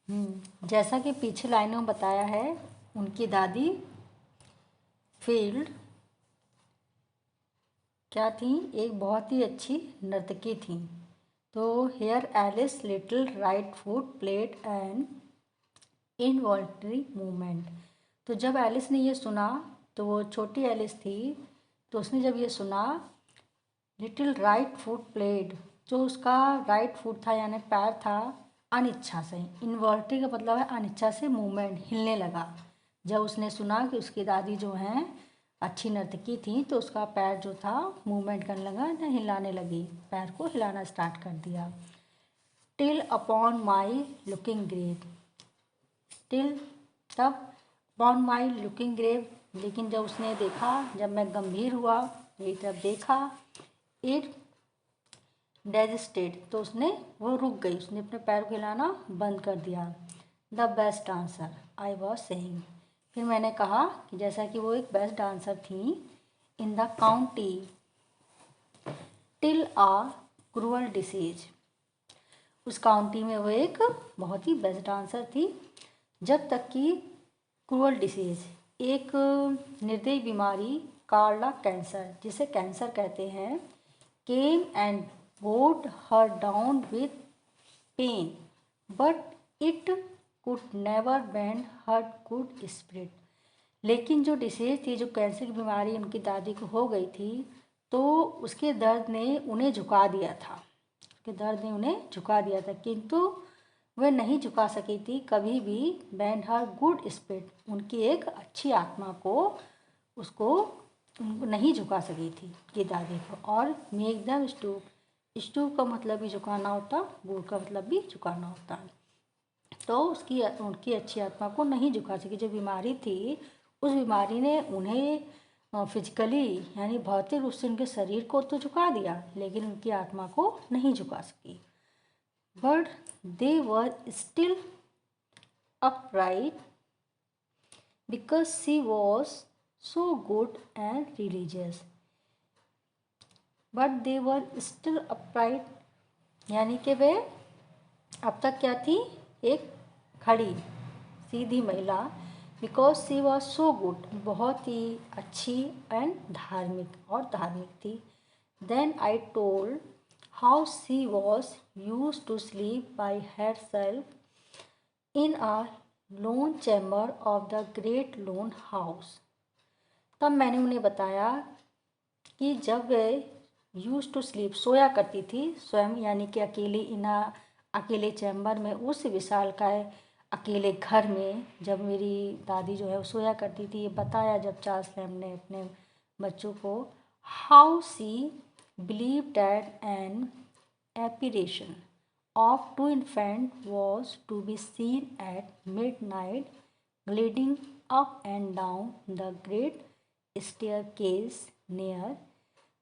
जैसा कि पीछे लाइनों में बताया है, उनकी दादी फील्ड क्या थी, एक बहुत ही अच्छी नर्तकी थी। तो here Alice little right foot played an involuntary movement. तो जब एलिस ने ये सुना, तो वो छोटी एलिस थी, तो उसने जब ये सुना लिटिल राइट फुट प्लेड, जो उसका राइट फुट था यानी पैर था, अनिच्छा से, इनवॉल्ट्री का मतलब है अनिच्छा से मूवमेंट, हिलने लगा। जब उसने सुना कि उसकी दादी जो हैं अच्छी नर्तकी थी, तो उसका पैर जो था मूवमेंट करने लगा ना, हिलाने लगी, पैर को हिलाना स्टार्ट कर दिया। Till upon my looking grave, till तब, अपॉन माई लुकिंग ग्रेव, लेकिन जब उसने देखा, जब मैं गंभीर हुआ, ये तब देखा, इट डेजिस्टेड, तो उसने वो रुक गई, उसने अपने पैर को हिलाना बंद कर दिया। The best dancer I was saying, फिर मैंने कहा कि जैसा कि वो एक बेस्ट डांसर थी in the county till a cruel disease, उस काउंटी में वो एक बहुत ही बेस्ट डांसर थी जब तक कि क्रूअल डिसीज, एक निर्दयी बीमारी, कार्ला कैंसर, जिसे कैंसर कहते हैं, came and bowed her down with pain, but it could never bend her good spirit। लेकिन जो डिसीज थी, जो कैंसर की बीमारी उनकी दादी को हो गई थी, तो उसके दर्द ने उन्हें झुका दिया था, उसके दर्द ने उन्हें झुका दिया था, किंतु वह नहीं झुका सकी थी कभी भी बैंड हर गुड स्पिरिट, उनकी एक अच्छी आत्मा को, उसको उनको नहीं झुका सकी थी ये दादी को। और मेक दम स्टूप, स्टूप का मतलब भी झुकाना होता, बूढ़ का मतलब भी झुकाना होता है। तो उनकी अच्छी आत्मा को नहीं झुका सकी, जो बीमारी थी उस बीमारी ने उन्हें फिजिकली यानी भौतिक रूप से उनके शरीर को तो झुका दिया, लेकिन उनकी आत्मा को नहीं झुका सकी। But they were still upright because she was so good and religious. But they were still upright, यानी कि वे अब तक क्या थी, एक खड़ी सीधी महिला, because she was so good, बहुत ही अच्छी एंड धार्मिक और धार्मिक थी। Then I told how she was use to sleep by herself in a lone chamber of the great lone house. तब मैंने उन्हें बताया कि जब वे यूज टू स्लीप, सोया करती थी स्वयं, यानी कि अकेली अकेले चैम्बर में, उस विशालकाय अकेले घर में, जब मेरी दादी जो है वो सोया करती थी। ये बताया जब चार्ल्स लैम्ब ने अपने बच्चों को, how she believe that an apparition of two infant was to be seen at midnight gliding up and down the great staircase near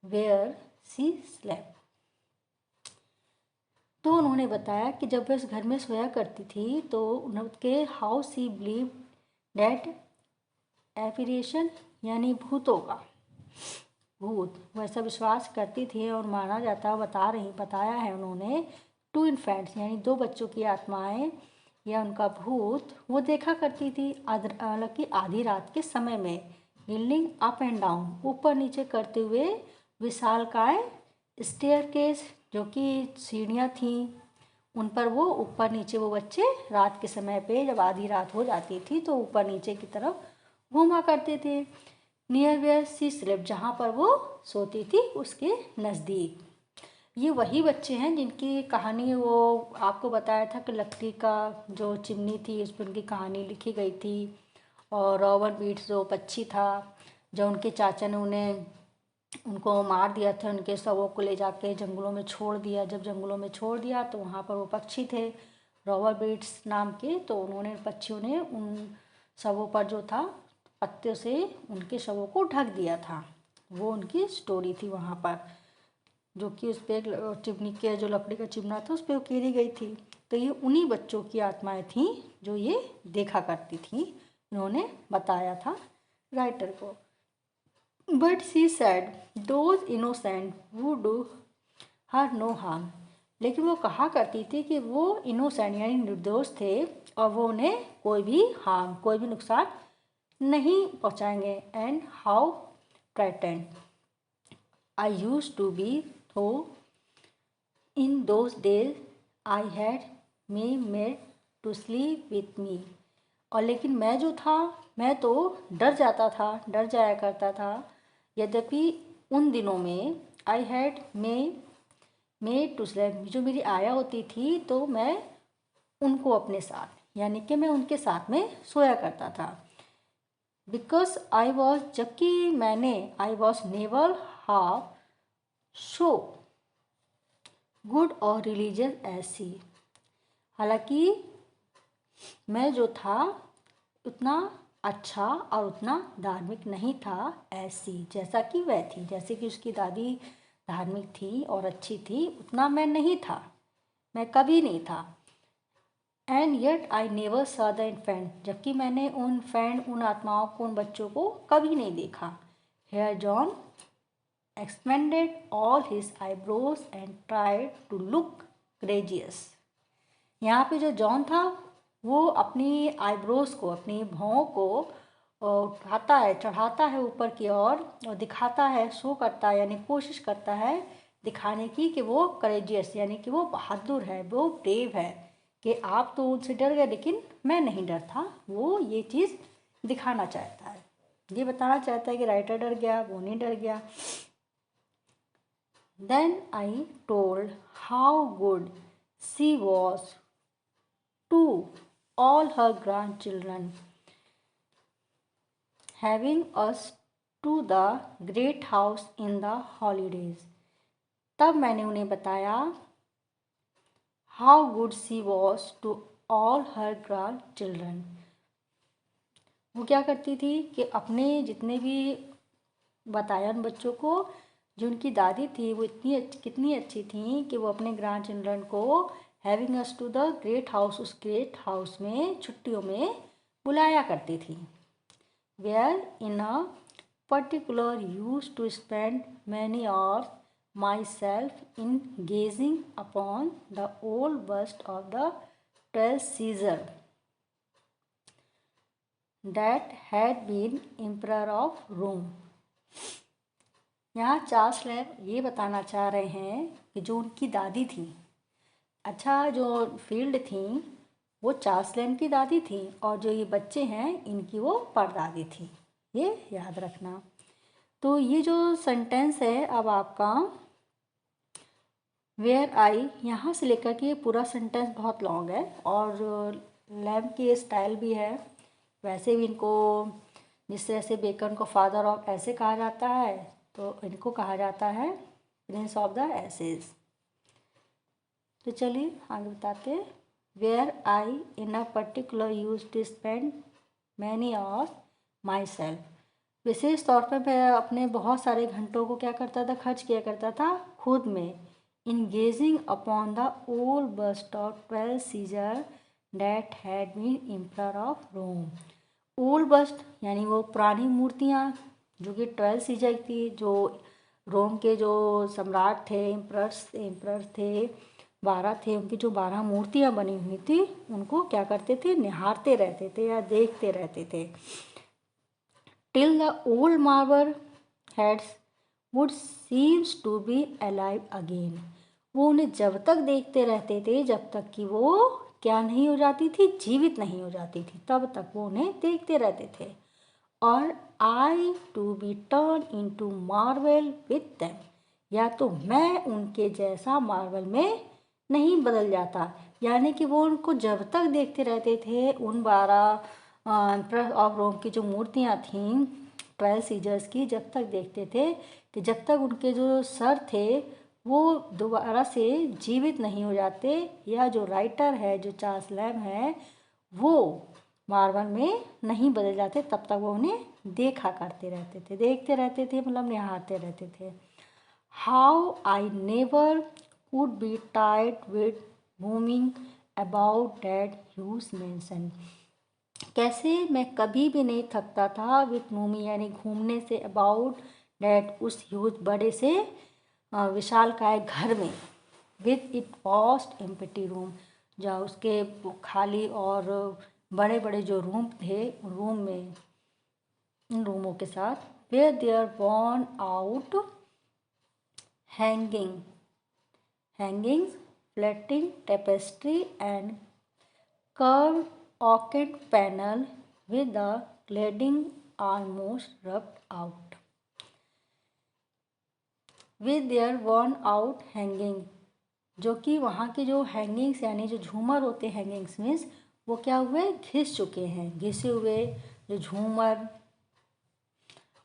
where she slept। तो उन्होंने बताया कि जब वह इस घर में सोया करती थी, तो उनके हाउ सी बिलीव डेट एफिरेशन, यानी भूतों का, भूत वैसा विश्वास करती थी और माना जाता, बताया है उन्होंने, टू इन्फेंट्स यानी दो बच्चों की आत्माएं या उनका भूत वो देखा करती थी, हालांकि आधी रात के समय में, हिलिंग अप एंड डाउन, ऊपर नीचे करते हुए, विशालकाय स्टेयरकेस, जो कि सीढ़ियाँ थीं, उन पर वो ऊपर नीचे वो बच्चे रात के समय पे, जब आधी रात हो जाती थी, तो ऊपर नीचे की तरफ घूमा करते थे। नियर वेयर सी स्लेप्ट, जहाँ पर वो सोती थी उसके नज़दीक। ये वही बच्चे हैं जिनकी कहानी वो आपको बताया था कि लकड़ी का जो चिमनी थी उस पर उनकी कहानी लिखी गई थी। और रॉबर्ट बीट्स जो पक्षी था, जो उनके चाचा ने उनको मार दिया था, उनके शवों को ले जाके जंगलों में छोड़ दिया। जब जंगलों में छोड़ दिया तो वहाँ पर वो पक्षी थे रॉबर्ट बीट्स नाम के, तो उन्होंने, पक्षियों ने उन शवों पर जो था पत्ते से उनके शवों को ढक दिया था। वो उनकी स्टोरी थी वहाँ पर, जो कि उस पर चिमनी के, जो लकड़ी का चिमना था उस पर उकेरी गई थी। तो ये उन्हीं बच्चों की आत्माएं थीं जो ये देखा करती थीं, उन्होंने बताया था राइटर को। But she said those innocent would do her no harm, लेकिन वो कहा करती थी कि वो इनोसेंट यानी निर्दोष थे और वो उन्हें कोई भी नुकसान नहीं पहुंचाएंगे। And how frightened I used to be, though in those days I had my maid to sleep with me. और लेकिन मैं तो डर जाया करता था। यद्यपि उन दिनों में I had maid to sleep, जो मेरी आया होती थी तो मैं उनको अपने साथ यानी कि मैं उनके साथ में सोया करता था। बिकॉज जबकि I was never half so good और रिलीजियस एज सी। हालांकि मैं जो था उतना अच्छा और उतना धार्मिक नहीं था ऐसी, जैसा कि वह थी। जैसे कि उसकी दादी धार्मिक थी और अच्छी थी, उतना मैं नहीं था, मैं कभी नहीं था। And yet I never saw the infant, जबकि मैंने उन आत्माओं को, उन बच्चों को कभी नहीं देखा। Here John expanded all his eyebrows and tried to look courageous। यहाँ पे जो जॉन था वो अपनी आईब्रोज को, अपनी भौं को चढ़ाता है ऊपर की ओर और दिखाता है, शो करता है यानी कोशिश करता है दिखाने की कि वो करेजियस यानी कि वो बहादुर है, वो ब्रेव है, कि आप तो उनसे डर गए लेकिन मैं नहीं डरता। वो ये चीज़ दिखाना चाहता है, ये बताना चाहता है कि राइटर डर गया, वो नहीं डर गया। Then I told how good she was to all her grandchildren, having us to the great house in the holidays। तब मैंने उन्हें बताया how good she was to all her grandchildren। वो क्या करती थी कि अपने जितने भी बताया उन बच्चों को, जो उनकी दादी थी वो कितनी अच्छी थी कि वो अपने ग्रैंड चिल्ड्रन को having us to the great house, उस ग्रेट हाउस में छुट्टियों में बुलाया करती थी। Where in a particular use to spend many hours myself in gazing upon the old bust of the 12th Caesar that had been emperor of Rome. यहाँ Charles lamb ये बताना चाह रहे हैं कि जो उनकी दादी थी, अच्छा जो फील्ड थी वो चार्ल्स लैम्ब की दादी थी और जो ये बच्चे हैं इनकी वो परदादी थी, ये याद रखना। तो ये जो सेंटेंस है अब आपका वेयर आई, यहाँ से लेकर के पूरा सेंटेंस बहुत लॉन्ग है और लैम्ब की स्टाइल भी है। वैसे भी इनको जिस तरह से बेकन को फादर ऑफ ऐसे कहा जाता है तो इनको कहा जाता है प्रिंस ऑफ द एसेज। तो चलिए आगे बताते हैं। Where I in a particular use to spend many hours myself, विशेष तौर पर मैं अपने बहुत सारे घंटों को क्या करता था, खर्च किया करता था खुद में। In gazing upon the old bust of 12 Caesar that had been emperor of Rome. Old bust यानी वो पुरानी मूर्तियाँ जो कि 12 सीजर थी, जो रोम के जो सम्राट थे, एम्परर थे, 12 थे, उनकी जो 12 मूर्तियाँ बनी हुई थी उनको क्या करते थे, निहारते रहते थे या देखते रहते थे। Till the old marble heads would seems to be alive again. वो उन्हें जब तक देखते रहते थे जब तक कि वो क्या नहीं हो जाती थी, जीवित नहीं हो जाती थी, तब तक वो उन्हें देखते रहते थे। और I to be turn in to marvel with them, या तो मैं उनके जैसा मार्वल में नहीं बदल जाता। यानी कि वो उनको जब तक देखते रहते थे, उन 12 एम्परर ऑफ रोम की जो मूर्तियाँ थीं 12 सीजर्स की, जब तक देखते थे कि जब तक उनके जो सर थे वो दोबारा से जीवित नहीं हो जाते, या जो राइटर है जो चार्ल्स लैम्ब है वो मार्बल में नहीं बदल जाते, तब तक वो उन्हें देखा करते रहते थे, देखते रहते थे मतलब निहारते रहते थे। How I never would be tired with moving about that huge mention, कैसे मैं कभी भी नहीं थकता था विथ मूविंग यानी घूमने से, अबाउट दैट उस ह्यूज बड़े से विशालकाय घर में, with it vast empty room, जहाँ उसके खाली और बड़े बड़े जो रूम थे, रूम में इन रूमों के साथ where there worn out hangings, flapping tapestry and curved oaken panel with the cladding almost rubbed out. With their worn out hanging, जो कि वहाँ के जो हैंगिंग्स यानी जो झूमर होते हैं, हैंगिंग्स मीन्स वो क्या हुए, घिस चुके हैं, घिसे हुए जो झूमर,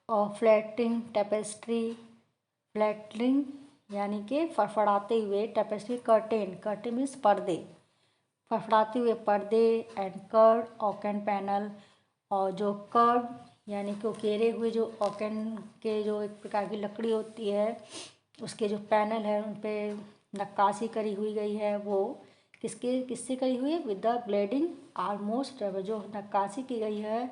और फ्लैटिंग टेपेस्ट्री, फ्लैटरिंग यानी कि फड़फड़ाते हुए, टेपेस्ट्री कर्टेन मीन्स पर्दे, फड़फड़ाते हुए पर्दे, एंड कर्व ओकन पैनल, और जो कर्व यानी कि उकेरे हुए जो ओकन के जो एक प्रकार की लकड़ी होती है उसके जो पैनल है उन पर नक्काशी करी हुई गई है। वो किससे करी हुई है, विद द ग्लेडिंग आलमोस्ट, जो नक्काशी की गई है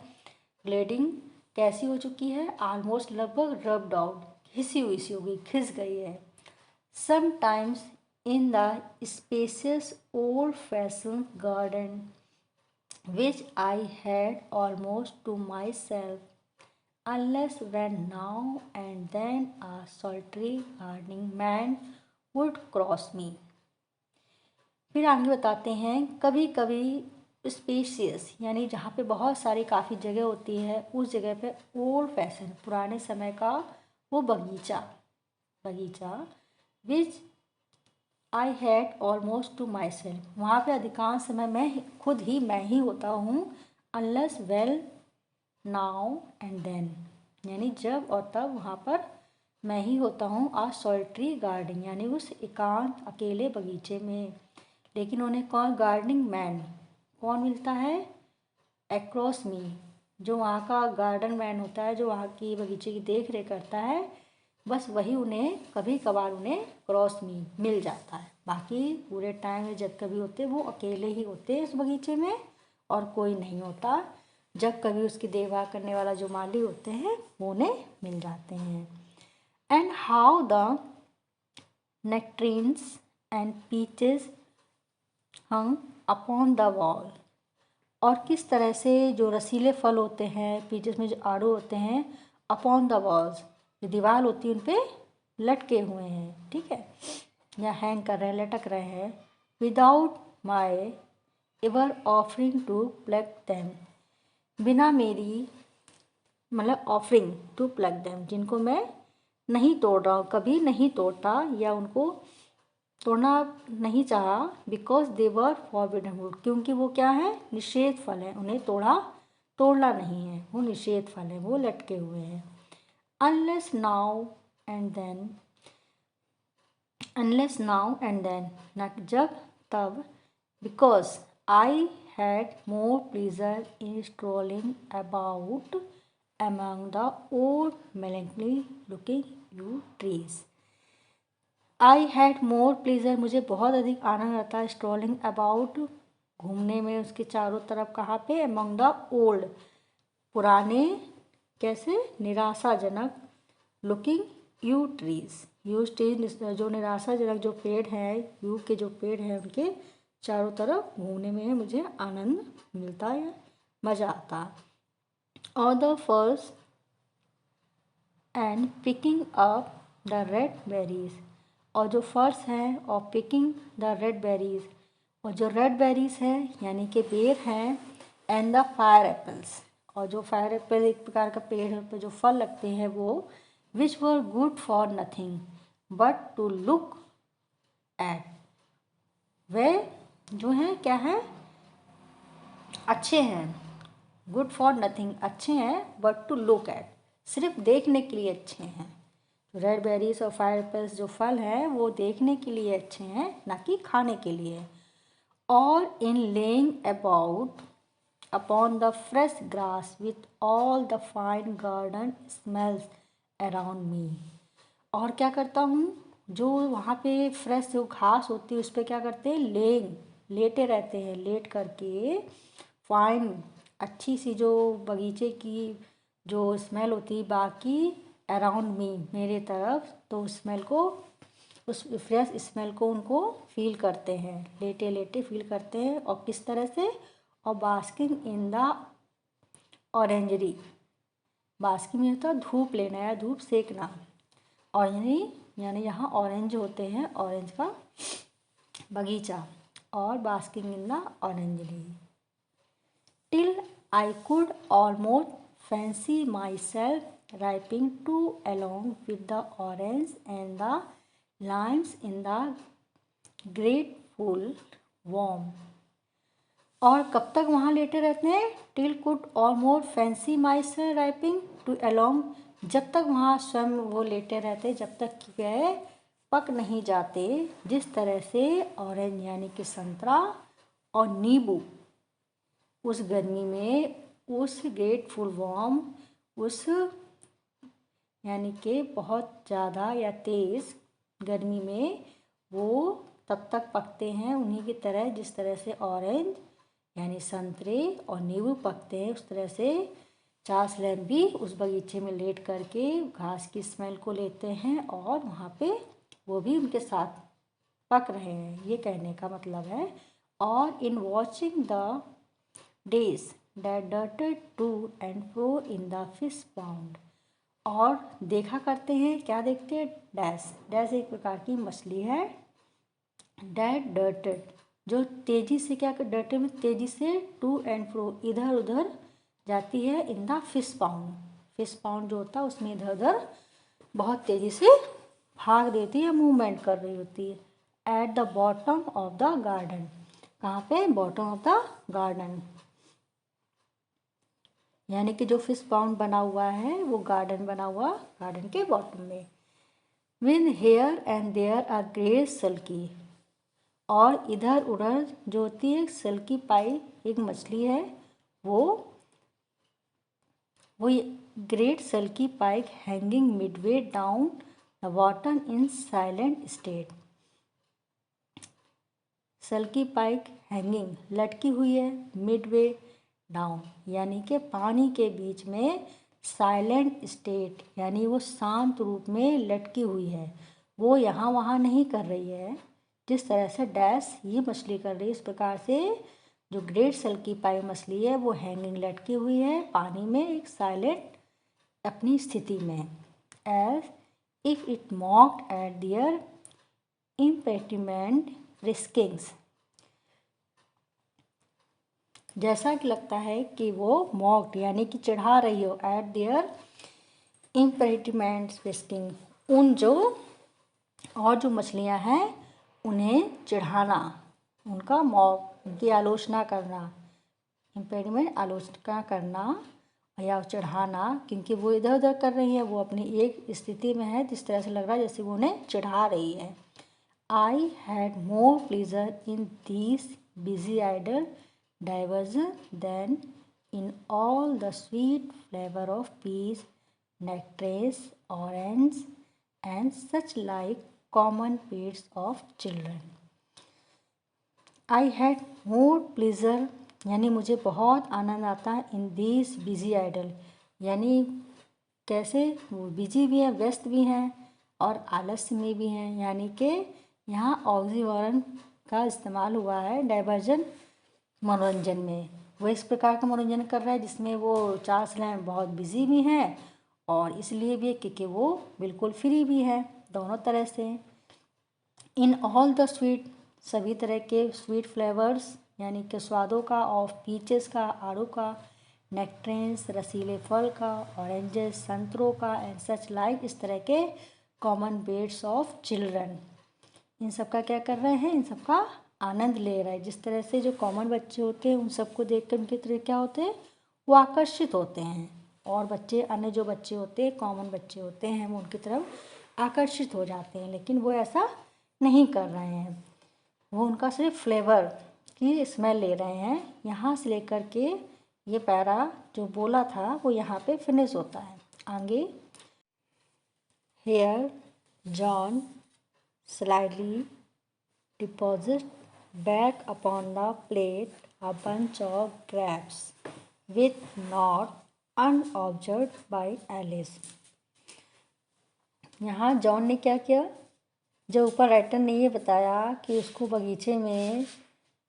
ग्लेडिंग कैसी हो चुकी है, आलमोस्ट लगभग रब्ड आउट, घिसी हुई सी हो गई, घिस गई है। Sometimes in the spacious old-fashioned garden which I had almost to myself, unless when now and then a solitary gardening man would cross me. फिर आगे बताते हैं, कभी कभी स्पेशियस यानी जहाँ पे बहुत सारी काफ़ी जगह होती है, उस जगह पे ओल्ड फैशन पुराने समय का वो बगीचा which I had almost to myself, वहाँ पर अधिकांश समय मैं ही होता हूँ, unless well now and then, यानी जब और तब वहाँ पर मैं ही होता हूँ। आ सॉलिटरी गार्डनिंग यानी उस एकांत अकेले बगीचे में, लेकिन उन्हें गार्डनिंग मैन कौन मिलता है, अक्रॉस मी, जो वहाँ का गार्डन मैन होता है, जो वहाँ की बगीचे की देख रेख करता है, बस वही उन्हें कभी कभार उन्हें क्रॉस मी मिल जाता है। बाकी पूरे टाइम में जब कभी होते वो अकेले ही होते हैं उस बगीचे में और कोई नहीं होता। जब कभी उसकी देखभाल करने वाला जो माली होते हैं वो उन्हें मिल जाते हैं। And how the nectarines and peaches hung upon the wall, और किस तरह से जो रसीले फल होते हैं, पीचेस में जो आड़ू होते हैं, अपॉन द वॉल्स, जो दीवार होती है उन पे लटके हुए हैं, ठीक है, या हैंग कर रहे हैं, लटक रहे हैं। Without my ever offering to plug them, बिना मेरी मतलब ऑफरिंग टू प्लग दैम, जिनको मैं नहीं तोड़ रहा हूँ, कभी नहीं तोड़ता या उनको तोड़ना नहीं चाहा, because they were forbidden fruit, क्योंकि वो क्या है, निषेध फल है, उन्हें तोड़ना नहीं है, वो निषेध फल है, वो लटके हुए हैं। unless now and then, ना जब तब, because I had more pleasure in strolling about among the old melancholy looking yew trees. I had more pleasure, मुझे बहुत अधिक आनंद आता है, strolling about घूमने में उसके चारों तरफ, कहाँ पे, among the old पुराने, कैसे, निराशाजनक, लुकिंग यू ट्रीज जो निराशाजनक जो पेड़ हैं, यू के जो पेड़ हैं उनके चारों तरफ घूमने में मुझे आनंद मिलता है, मज़ा आता है। और the first and picking up the red berries, और जो फर्स्ट है और पिकिंग द रेड बेरीज, और जो रेड बेरीज है यानी कि बेर हैं, एंड द फायर एप्पल्स, और जो फायर एप्पल एक प्रकार का पेड़ है, उस पर जो फल लगते हैं वो, which were good for nothing but to look at, वे जो हैं क्या है, अच्छे हैं, गुड फॉर नथिंग अच्छे हैं, बट टू लुक एट सिर्फ देखने के लिए अच्छे हैं। रेड बेरीज और फायर एप्पल्स जो फल हैं वो देखने के लिए अच्छे हैं, ना कि खाने के लिए। और in laying about upon the fresh grass with all the fine garden smells around me, और क्या करता हूँ, जो वहाँ पे फ्रेश जो घास होती है उस पर क्या करते हैं, लेटे रहते हैं, लेट करके फाइन अच्छी सी जो बगीचे की जो स्मेल होती है बाकी अराउंड मी मेरे तरफ, तो स्मेल को उस फ्रेश स्मेल को उनको फील करते हैं, लेटे लेटे फील करते हैं। और किस तरह से, और बास्किंग इन द ऑरेंजरी, बास्किंग में होता है धूप लेना या धूप सेकना, ऑरेंजरी यानी यहाँ ऑरेंज होते हैं, ऑरेंज का बगीचा, और basking in the orangery. Till I could almost fancy myself ripening to along with the orange and the limes in the grateful warm। और कब तक वहाँ लेटे रहते हैं, till could almost fancy myself ripening to along, जब तक वहाँ स्वयं वो लेटे रहते, जब तक कि वह पक नहीं जाते, जिस तरह से ऑरेंज यानी कि संतरा और नींबू उस गर्मी में, उस ग्रेटफुल वार्म, उस यानी कि बहुत ज़्यादा या तेज़ गर्मी में वो तब तक पकते हैं, उन्हीं की तरह जिस तरह से ऑरेंज यानी संतरे और नींबू पकते हैं, उस तरह से चार्ल्स लैम्ब भी उस बगीचे में लेट करके घास की स्मेल को लेते हैं और वहाँ पे वो भी उनके साथ पक रहे हैं, ये कहने का मतलब है। और in watching the days that darted to and fro in the fish pond, और देखा करते हैं, क्या देखते हैं, डैश, डैश एक प्रकार की मछली है, डैट डर्टेड जो तेज़ी से क्या कर, डर्टेड में तेज़ी से, टू एंड फ्रो इधर उधर जाती है, in the fish pound, fish pound जो होता है उसमें इधर उधर बहुत तेज़ी से भाग देती है, मूवमेंट कर रही होती है। At the bottom of the garden, कहाँ पे, बॉटम ऑफ द गार्डन, यानी कि जो फिश पाउंड बना हुआ है वो गार्डन बना हुआ, गार्डन के बॉटम में। With here and there are great sulky, और इधर उधर जो होती है सल्की पाई, एक मछली है, वो great sulky pike hanging midway down the water in silent state. Sulky pike hanging लटकी हुई है, मिडवे डाउन यानी कि पानी के बीच में, साइलेंट स्टेट यानी वो शांत रूप में लटकी हुई है, वो यहाँ वहाँ नहीं कर रही है, जिस तरह से डैश ये मछली कर रही है, इस प्रकार से जो ग्रेट सल्की पाई मछली है वो हैंगिंग लटकी हुई है पानी में, एक साइलेंट अपनी स्थिति में। As if it mocked at their impediment riskings, जैसा कि लगता है कि वो मॉक्ड यानी कि चढ़ा रही हो, एट देयर इम्पेटिमेंट्स रिस्किंग, उन जो और जो मछलियां हैं उन्हें चढ़ाना, उनका मॉक, उनकी आलोचना करना, इम्पेडिमेंट आलोचना करना या चढ़ाना, क्योंकि वो इधर उधर कर रही है, वो अपनी एक स्थिति में है, जिस तरह से लग रहा है जैसे वो उन्हें चढ़ा रही है। I had more pleasure in this busy idle diversion than in all the sweet flavor of peach, nectarines, orange, and such like common pets of children। I had more pleasure यानी मुझे बहुत आनंद आता है, इन दिस बिजी आइडल यानी कैसे, वो busy भी हैं, व्यस्त भी हैं, और आलस्य में भी हैं, यानी कि यहाँ ऑक्सीमोरन का इस्तेमाल हुआ है डाइवर्जन मनोरंजन में। वो इस प्रकार का मनोरंजन कर रहा है जिसमें वो चार्ल्स लैम्ब बहुत बिजी भी हैं और इसलिए भी क्योंकि वो बिल्कुल फ्री भी है दोनों तरह से। इन ऑल द स्वीट, सभी तरह के स्वीट फ्लेवर्स यानी कि स्वादों का, ऑफ पीचेस का, आड़ू का, नेक्ट्रेंस रसीले फल का, ऑरेंजेस संतरों का, एंड सच लाइक, इस तरह के कॉमन बेड्स ऑफ चिल्ड्रन, इन सब का क्या कर रहे हैं, इन सब का आनंद ले रहा है। जिस तरह से जो कॉमन बच्चे होते हैं उन सबको देख कर उनकी तरह क्या होते हैं, वो आकर्षित होते हैं, और बच्चे, अन्य जो बच्चे होते हैं, कॉमन बच्चे होते हैं, वो उनकी तरफ आकर्षित हो जाते हैं, लेकिन वो ऐसा नहीं कर रहे हैं, वो उनका सिर्फ फ्लेवर की स्मेल ले रहे हैं। यहाँ से लेकर के ये पैरा जो बोला था वो यहाँ पे फिनिश होता है। आगे, here John slyly deposit back upon the plate a bunch of grapes with not unobserved by Alice। यहाँ जॉन ने क्या किया, जो ऊपर राइटर ने ये बताया कि उसको बगीचे में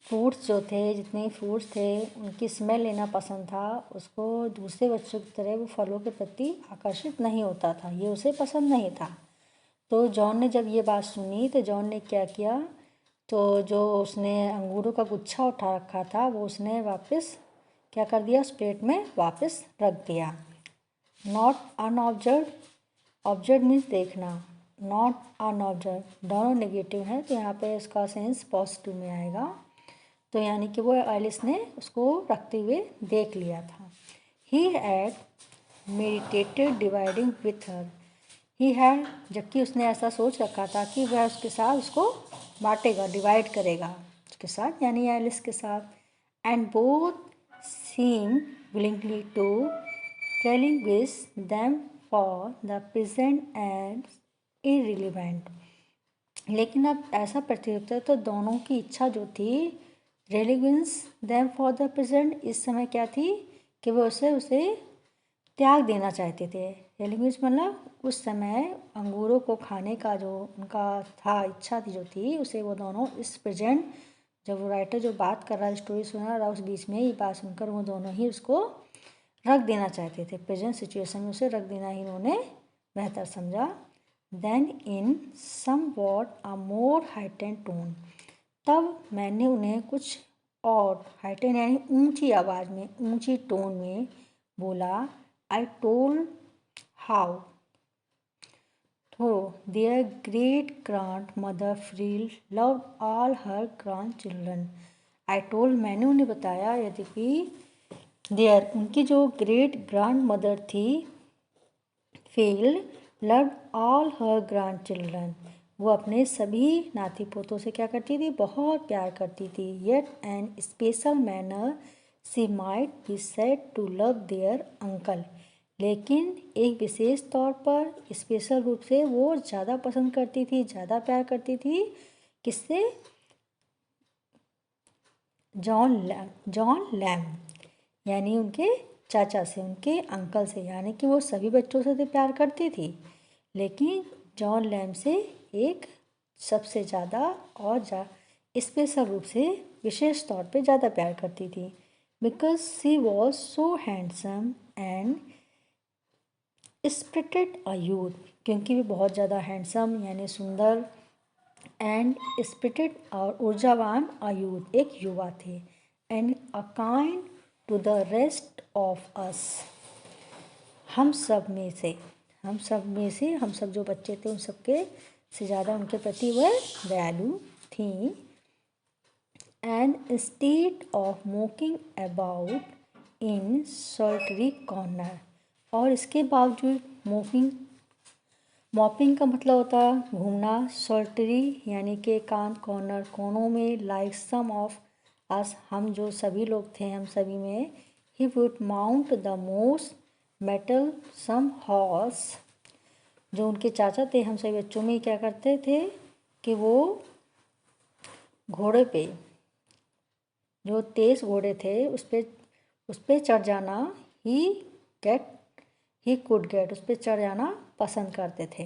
फ्रूट्स जो थे, जितने फ्रूट्स थे उनकी स्मेल लेना पसंद था, उसको दूसरे बच्चों की तरह वो फलों के प्रति आकर्षित नहीं होता था, ये उसे पसंद नहीं था। तो जॉन ने जब ये बात सुनी तो जॉन ने क्या किया, तो जो उसने अंगूरों का गुच्छा उठा रखा था वो उसने वापस क्या कर दिया, उस प्लेट में वापस रख दिया। नॉट अनऑब्जर्व, ऑब्जर्व मीन्स देखना, नॉट अनऑब्जर्व दोनों नेगेटिव हैं, तो यहाँ पे इसका सेंस पॉजिटिव में आएगा। तो यानी कि वो एलिस ने उसको रखते हुए देख लिया था। He had meditated dividing with her, he had, जबकि उसने ऐसा सोच रखा था कि वह उसके साथ उसको बांटेगा, डिवाइड करेगा उसके साथ, यानी एलिस के साथ। And both seem willingly to relinquish them for the present as irrelevant। लेकिन अब ऐसा प्रतीत होता है तो दोनों की इच्छा जो थी, relinquish them for the present, इस समय क्या थी कि वो उसे त्याग देना चाहते थे। relinquish मतलब उस समय अंगूरों को खाने का जो उनका था, इच्छा थी जो थी, उसे वो दोनों इस प्रेजेंट, जब वो राइटर जो बात कर रहा है, स्टोरी सुना रहा, उस बीच में ये बात सुनकर वो दोनों ही उसको रख देना चाहते थे। प्रेजेंट सिचुएशन में उसे रख देना ही उन्होंने बेहतर समझा। Then in somewhat a more heightened tone, तब मैंने उन्हें कुछ और, हाइटेंड यानी ऊंची आवाज़ में, ऊंची टोन में बोला, I told how though their great grandmother Field love all her grandchildren. I told, मैंने उन्हें बताया, यद्यपि देयर, उनकी जो ग्रेट ग्रैंड मदर थी Field loved all her grandchildren, वो अपने सभी नाती पोतों से क्या करती थी, बहुत प्यार करती थी। Yet an special manner she might be said to love their uncle, लेकिन एक विशेष तौर पर, स्पेशल रूप से वो ज़्यादा पसंद करती थी, ज़्यादा प्यार करती थी, किससे, जॉन लैम, यानी उनके चाचा से, उनके अंकल से, यानी कि वो सभी बच्चों से तो प्यार करती थी, लेकिन जॉन लैम से एक सबसे ज़्यादा और स्पेशल रूप से, विशेष तौर पे ज़्यादा प्यार करती थी। Because she was so handsome and spirited a youth, क्योंकि वे बहुत ज़्यादा हैंडसम यानी सुंदर, एंड स्पिरिटेड और ऊर्जावान, अ यूथ एक युवा थे, and a kind to the rest of us, हम सब में से, हम सब जो बच्चे थे उन सबके से ज़्यादा उनके प्रति वह दयालु थी। And instead of mocking about in solitary corner, और इसके बावजूद मॉपिंग का मतलब होता है घूमना, सॉल्टरी यानी कि एकांत, कॉर्नर कोनों में, लाइक सम ऑफ अस, हम जो सभी लोग थे, हम सभी में, he would mount the most mettlesome horse, जो उनके चाचा थे, हम सभी बच्चों में क्या करते थे कि वो घोड़े पे, जो तेज घोड़े थे उस पर चढ़ जाना, ही कुड गेट, उस पर चढ़ जाना पसंद करते थे।